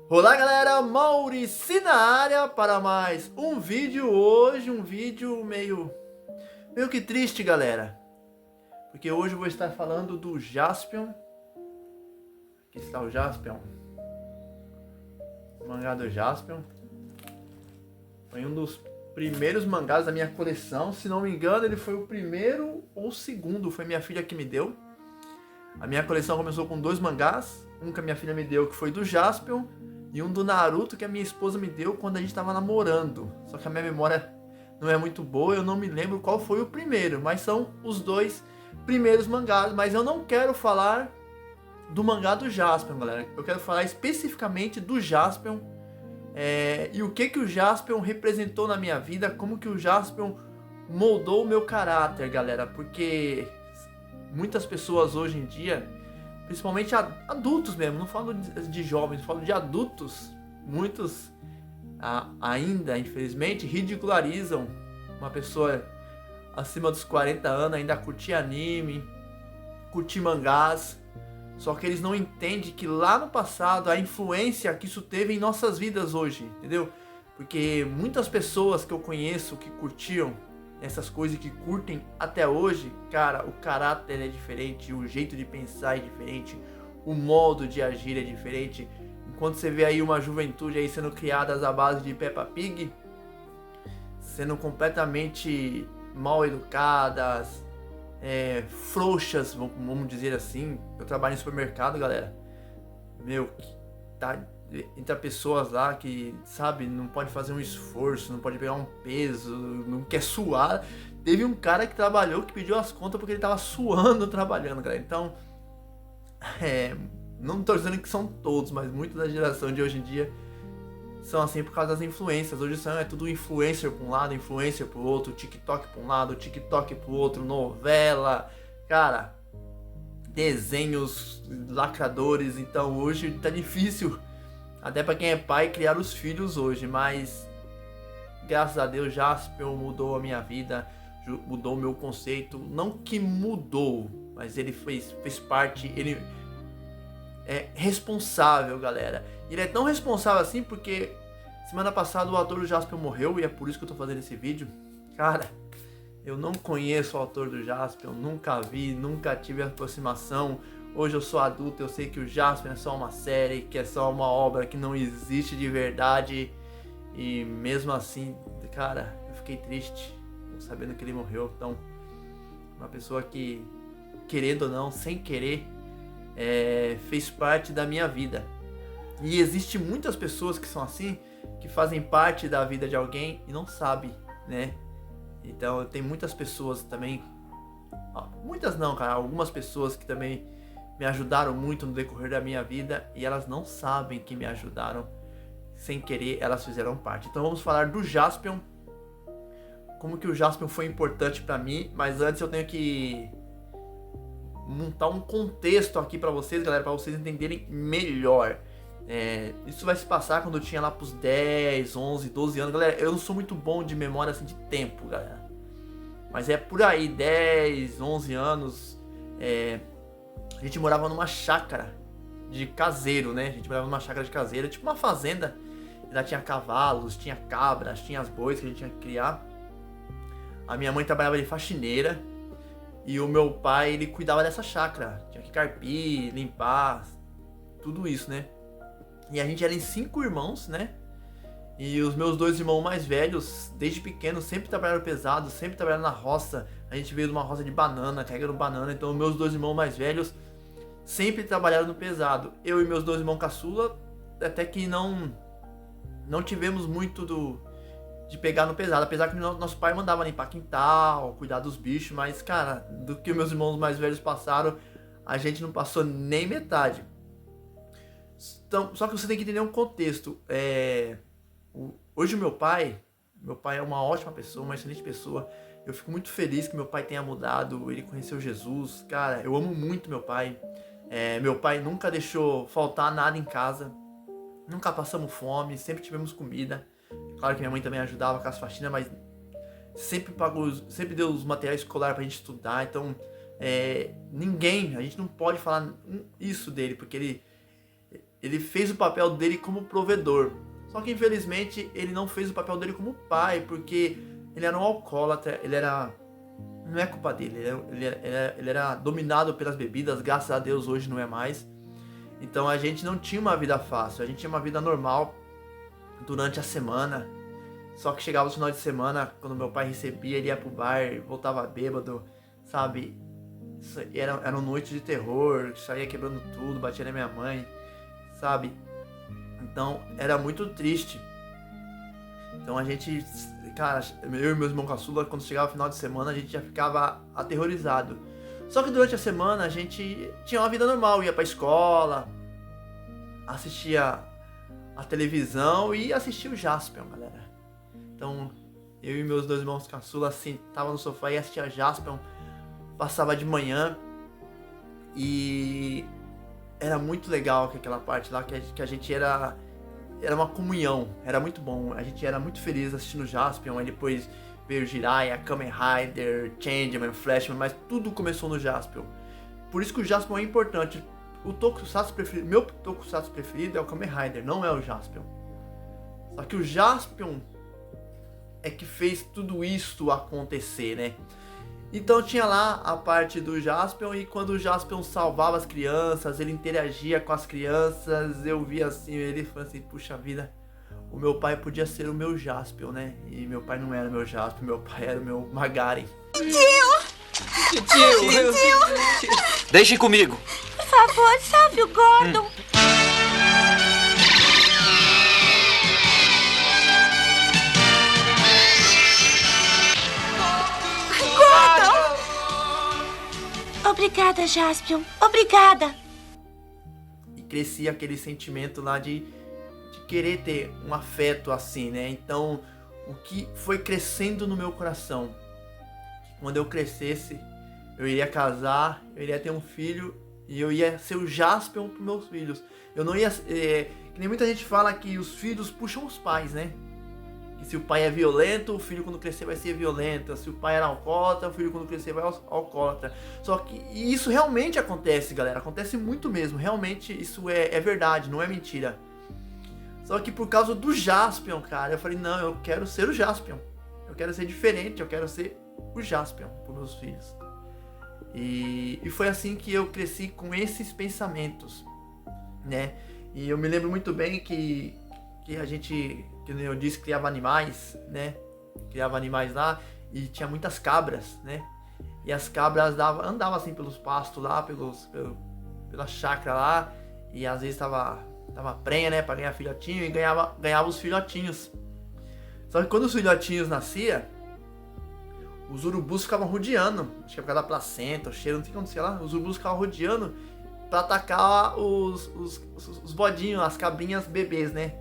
Olá galera, Maurici na área para mais um vídeo hoje, um vídeo meio que triste galera, porque hoje eu vou estar falando do Jaspion. Aqui está o Jaspion, o mangá do Jaspion. Foi um dos primeiros mangás da minha coleção, se não me engano ele foi o primeiro ou o segundo, foi minha filha que me deu. A minha coleção começou com 2 mangás, um que a minha filha me deu que foi do Jaspion, e um do Naruto que a minha esposa me deu quando a gente tava namorando. Só que a minha memória não é muito boa, eu não me lembro qual foi o primeiro, mas são os 2 primeiros mangás. Mas eu não quero falar do mangá do Jaspion, galera. Eu quero falar especificamente do Jaspion, e o que o Jaspion representou na minha vida, como que o Jaspion moldou o meu caráter, galera. Porque muitas pessoas hoje em dia, principalmente adultos mesmo, não falo de jovens, falo de adultos, muitos ainda, infelizmente, ridicularizam uma pessoa acima dos 40 anos, ainda curtir anime, curtir mangás, só que eles não entendem que lá no passado a influência que isso teve em nossas vidas hoje, entendeu? Porque muitas pessoas que eu conheço que curtiam essas coisas, que curtem até hoje, cara, o caráter é diferente, o jeito de pensar é diferente, o modo de agir é diferente. Enquanto você vê aí uma juventude aí sendo criadas à base de Peppa Pig, sendo completamente mal educadas, frouxas, vamos dizer assim. Eu trabalho em supermercado, galera, meu, tá, entra pessoas lá que, sabe, não pode fazer um esforço, não pode pegar um peso, não quer suar. Teve um cara que trabalhou que pediu as contas porque ele tava suando trabalhando, galera. Então, não tô dizendo que são todos, mas muito da geração de hoje em dia são assim por causa das influências. Hoje é tudo influencer pra um lado, influencer pro outro, TikTok pra um lado, TikTok pro outro, novela, cara, desenhos lacradores. Então hoje tá difícil até para quem é pai criar os filhos hoje, mas graças a Deus Jaspion mudou a minha vida, mudou o meu conceito. Não que mudou, mas ele fez parte, ele é responsável, galera. Ele é tão responsável assim porque semana passada o autor do Jaspion morreu, e é por isso que eu tô fazendo esse vídeo. Cara, eu não conheço o autor do Jaspion, nunca vi, nunca tive aproximação. Hoje eu sou adulto, eu sei que o Jaspion é só uma série, que é só uma obra que não existe de verdade. E mesmo assim, cara, eu fiquei triste sabendo que ele morreu. Então, uma pessoa que, querendo ou não, sem querer, fez parte da minha vida. E existe muitas pessoas que são assim, que fazem parte da vida de alguém e não sabem, né? Então, tem muitas pessoas também, muitas não, cara, algumas pessoas que também me ajudaram muito no decorrer da minha vida e elas não sabem que me ajudaram, sem querer elas fizeram parte. Então vamos falar do Jaspion, como que o Jaspion foi importante pra mim. Mas antes eu tenho que montar um contexto aqui pra vocês, galera, pra vocês entenderem melhor. Isso vai se passar quando eu tinha lá pros 10, 11, 12 anos. Galera, eu não sou muito bom de memória assim de tempo, galera, mas é por aí, 10, 11 anos. A gente morava numa chácara de caseiro, né? A gente morava numa chácara de caseiro, tipo uma fazenda. Lá tinha cavalos, tinha cabras, tinha as bois que a gente tinha que criar. A minha mãe trabalhava de faxineira e o meu pai, ele cuidava dessa chácara. Tinha que carpir, limpar, tudo isso, né? E a gente era em 5 irmãos, né? E os meus 2 irmãos mais velhos, desde pequenos, sempre trabalharam pesado, sempre trabalharam na roça. A gente veio de uma roça de banana, carregando banana. Então os meus 2 irmãos mais velhos sempre trabalharam no pesado. Eu e meus 2 irmãos caçula, até que não tivemos muito de pegar no pesado. Apesar que nosso pai mandava limpar quintal, cuidar dos bichos. Mas, cara, do que meus irmãos mais velhos passaram, a gente não passou nem metade. Então, só que você tem que entender um contexto. Hoje o meu pai é uma ótima pessoa, uma excelente pessoa. Eu fico muito feliz que meu pai tenha mudado, ele conheceu Jesus. Cara, eu amo muito meu pai. Meu pai nunca deixou faltar nada em casa. Nunca passamos fome, sempre tivemos comida. Claro que minha mãe também ajudava com as faxinas, mas sempre pagou, sempre deu os materiais escolares pra gente estudar. Então, a gente não pode falar isso dele, porque ele fez o papel dele como provedor. Só que infelizmente ele não fez o papel dele como pai, porque ele era um alcoólatra, não é culpa dele, ele era dominado pelas bebidas, graças a Deus hoje não é mais. Então a gente não tinha uma vida fácil, a gente tinha uma vida normal durante a semana. Só que chegava no final de semana, quando meu pai recebia, ele ia pro bar, voltava bêbado, sabe? Eram noites de terror, saía quebrando tudo, batia na minha mãe, sabe? Então era muito triste. Então a gente, cara, eu e meus irmãos caçula, quando chegava o final de semana, a gente já ficava aterrorizado. Só que durante a semana a gente tinha uma vida normal, ia pra escola, assistia a televisão e assistia o Jaspion, galera. Então eu e meus 2 irmãos caçula, assim, tava no sofá e assistia Jaspion, passava de manhã e era muito legal aquela parte lá, que a gente era uma comunhão, era muito bom, a gente era muito feliz assistindo Jaspion, aí depois veio Jiraiya, Kamen Rider, Changeman, Flashman, mas tudo começou no Jaspion. Por isso que o Jaspion é importante. O Tokusatsu preferido, meu Tokusatsu preferido é o Kamen Rider, não é o Jaspion. Só que o Jaspion é que fez tudo isso acontecer, né? Então tinha lá a parte do Jaspion, e quando o Jaspion salvava as crianças, ele interagia com as crianças, eu via assim, ele falou assim, puxa vida, o meu pai podia ser o meu Jaspion, né? E meu pai não era meu Jaspion, meu pai era o meu Magaren. Tio! Deixem comigo. Por favor, salve o Gordon. Obrigada, Jaspion. Obrigada. E crescia aquele sentimento lá de querer ter um afeto assim, né? Então, o que foi crescendo no meu coração, quando eu crescesse, eu iria casar, eu iria ter um filho e eu ia ser o Jaspion para meus filhos. Eu não ia... que nem muita gente fala que os filhos puxam os pais, né? Que se o pai é violento, o filho quando crescer vai ser violento. Se o pai era alcoólatra, o filho quando crescer vai ser alcoólatra. Só que isso realmente acontece, galera. Acontece muito mesmo. Realmente isso é verdade, não é mentira. Só que por causa do Jaspion, cara, eu falei, não, eu quero ser o Jaspion. Eu quero ser diferente, eu quero ser o Jaspion para meus filhos. E foi assim que eu cresci com esses pensamentos, né? E eu me lembro muito bem que a gente, que eu disse, criava animais, né? Criava animais lá e tinha muitas cabras, né? E as cabras andavam assim pelos pastos lá, pela chácara lá, e às vezes tava prenha, né? Pra ganhar filhotinho, e ganhava os filhotinhos. Só que quando os filhotinhos nasciam, os urubus ficavam rodeando, acho que é por causa da placenta, o cheiro, não sei o que acontecia lá, os urubus ficavam rodeando pra atacar os bodinhos, as cabrinhas bebês, né?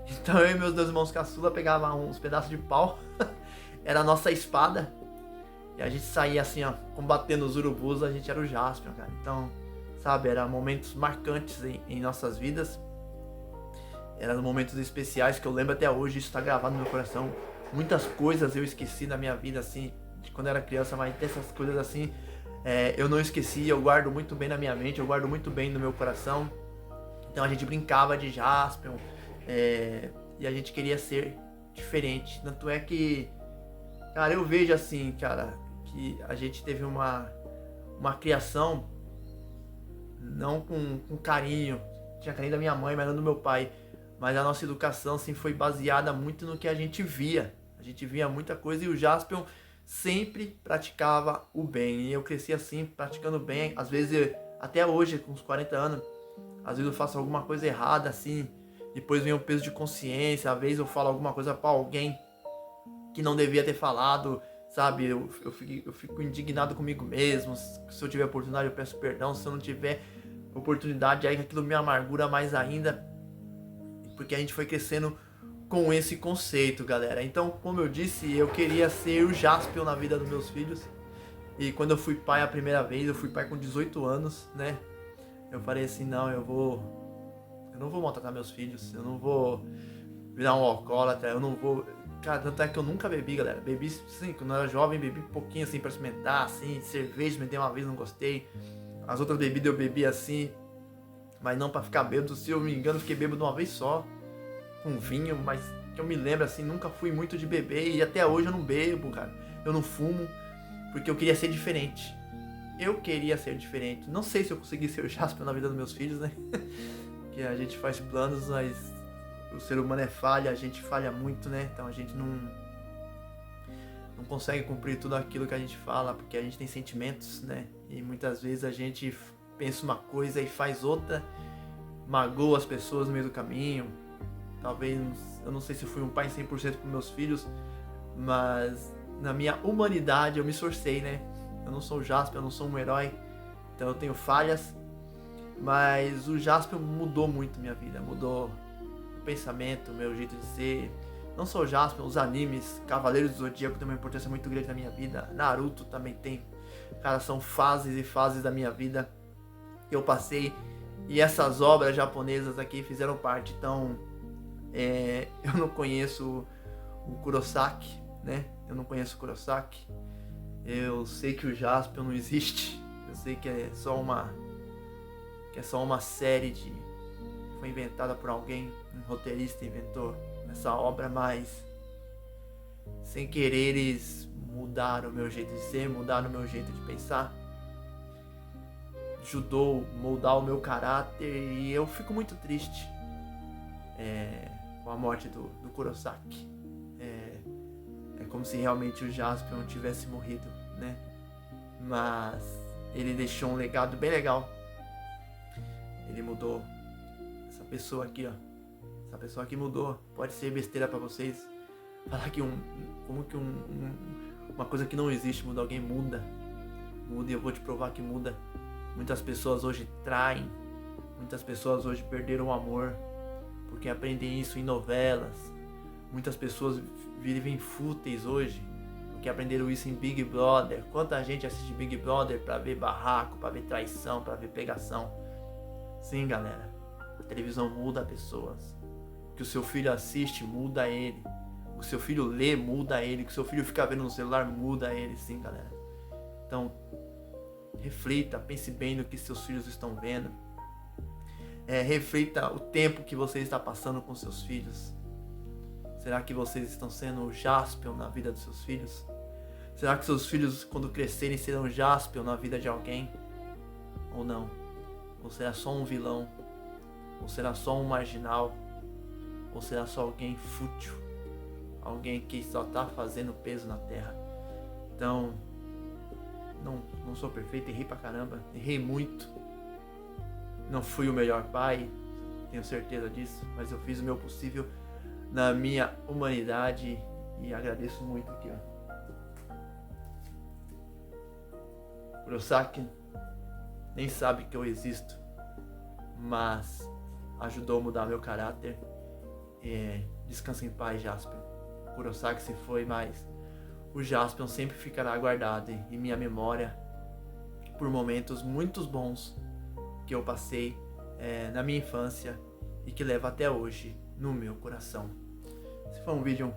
Então eu e meus 2 irmãos caçula pegavam uns pedaços de pau, era a nossa espada, e a gente saía assim, ó, combatendo os urubus, a gente era o Jaspion, cara. Então, sabe, eram momentos marcantes em nossas vidas, eram momentos especiais que eu lembro até hoje, isso tá gravado no meu coração. Muitas coisas eu esqueci na minha vida, assim, de quando eu era criança, mas dessas coisas assim, eu não esqueci, eu guardo muito bem na minha mente, eu guardo muito bem no meu coração. Então a gente brincava de Jaspion, e a gente queria ser diferente. Tanto é que, cara, eu vejo assim, cara, que a gente teve uma criação não com carinho. Tinha carinho da minha mãe, mas não do meu pai. Mas a nossa educação assim, foi baseada muito no que a gente via. A gente via muita coisa e o Jaspion sempre praticava o bem. E eu cresci assim, praticando bem. Às vezes, até hoje, com uns 40 anos, às vezes eu faço alguma coisa errada, assim. Depois vem o peso de consciência. Às vezes eu falo alguma coisa pra alguém que não devia ter falado, sabe? Eu fico indignado comigo mesmo. Se eu tiver oportunidade, eu peço perdão. Se eu não tiver oportunidade, aí aquilo me amargura mais ainda. Porque a gente foi crescendo com esse conceito, galera. Então, como eu disse, eu queria ser o Jaspion na vida dos meus filhos. E quando eu fui pai a primeira vez, eu fui pai com 18 anos, né? Eu falei assim, não, eu não vou maltratar meus filhos, eu não vou virar um alcoólatra, eu não vou... Cara, tanto é que eu nunca bebi, galera. Bebi, sim, quando eu era jovem, bebi um pouquinho, assim, pra experimentar, assim, cerveja, me dei uma vez, não gostei. As outras bebidas eu bebi, assim, mas não pra ficar bêbado. Se eu me engano, fiquei bêbado uma vez só, com vinho, mas que eu me lembro assim, nunca fui muito de beber e até hoje eu não bebo, cara. Eu não fumo, porque eu queria ser diferente. Eu queria ser diferente. Não sei se eu consegui ser o Jaspion na vida dos meus filhos, né? Que a gente faz planos, mas o ser humano é falha, a gente falha muito, né? Então a gente não consegue cumprir tudo aquilo que a gente fala, porque a gente tem sentimentos, né? E muitas vezes a gente pensa uma coisa e faz outra, magoa as pessoas no meio do caminho. Talvez, eu não sei se eu fui um pai 100% para meus filhos, mas na minha humanidade eu me esforcei, né? Eu não sou o Jaspion, eu não sou um herói, então eu tenho falhas, mas o Jaspion mudou muito minha vida, mudou o pensamento, o meu jeito de ser. Não só o Jaspion, os animes, Cavaleiros do Zodíaco tem uma importância muito grande na minha vida, Naruto também tem. Cara, são fases e fases da minha vida que eu passei, e essas obras japonesas aqui fizeram parte. Então, eu não conheço o Kurosaki, né? Eu não conheço o Kurosaki. Eu sei que o Jaspion não existe. Eu sei que é só uma série que foi inventada por alguém, um roteirista inventou essa obra, mas sem querer eles mudaram o meu jeito de ser, mudaram o meu jeito de pensar, ajudou a moldar o meu caráter, e eu fico muito triste com a morte do Kurosaki. É como se realmente o Jaspion tivesse morrido, né? Mas ele deixou um legado bem legal. Ele mudou. Essa pessoa aqui, ó. Essa pessoa aqui mudou. Pode ser besteira pra vocês. Falar que uma coisa que não existe muda. Alguém muda. Muda, e eu vou te provar que muda. Muitas pessoas hoje traem. Muitas pessoas hoje perderam o amor porque aprendem isso em novelas. Muitas pessoas vivem fúteis hoje porque aprenderam isso em Big Brother. Quanta gente assiste Big Brother pra ver barraco, pra ver traição, pra ver pegação. Sim, galera, a televisão muda pessoas. O que o seu filho assiste muda ele. O que o seu filho lê muda ele. O que o seu filho fica vendo no celular muda ele. Sim, galera. Então, reflita, pense bem no que seus filhos estão vendo. Reflita o tempo que você está passando com seus filhos. Será que vocês estão sendo o Jaspion na vida dos seus filhos? Será que seus filhos, quando crescerem, serão Jaspion na vida de alguém? Ou não? Ou será só um vilão? Ou será só um marginal? Ou será só alguém fútil? Alguém que só está fazendo peso na terra? Então, não sou perfeito, errei pra caramba, errei muito. Não fui o melhor pai, tenho certeza disso, mas eu fiz o meu possível na minha humanidade e agradeço muito aqui, ó. Kurosaki nem sabe que eu existo, mas ajudou a mudar meu caráter. Descansa em paz, Jaspion. Kurosaki se foi, mas o Jaspion sempre ficará guardado em minha memória por momentos muito bons que eu passei na minha infância e que levo até hoje no meu coração. Esse foi um vídeo,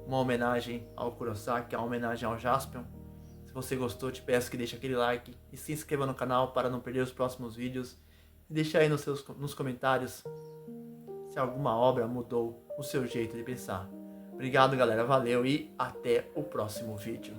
uma homenagem ao Kurosaki, uma homenagem ao Jaspion. Se você gostou, te peço que deixe aquele like e se inscreva no canal para não perder os próximos vídeos. E deixe aí nos comentários se alguma obra mudou o seu jeito de pensar. Obrigado, galera, valeu e até o próximo vídeo.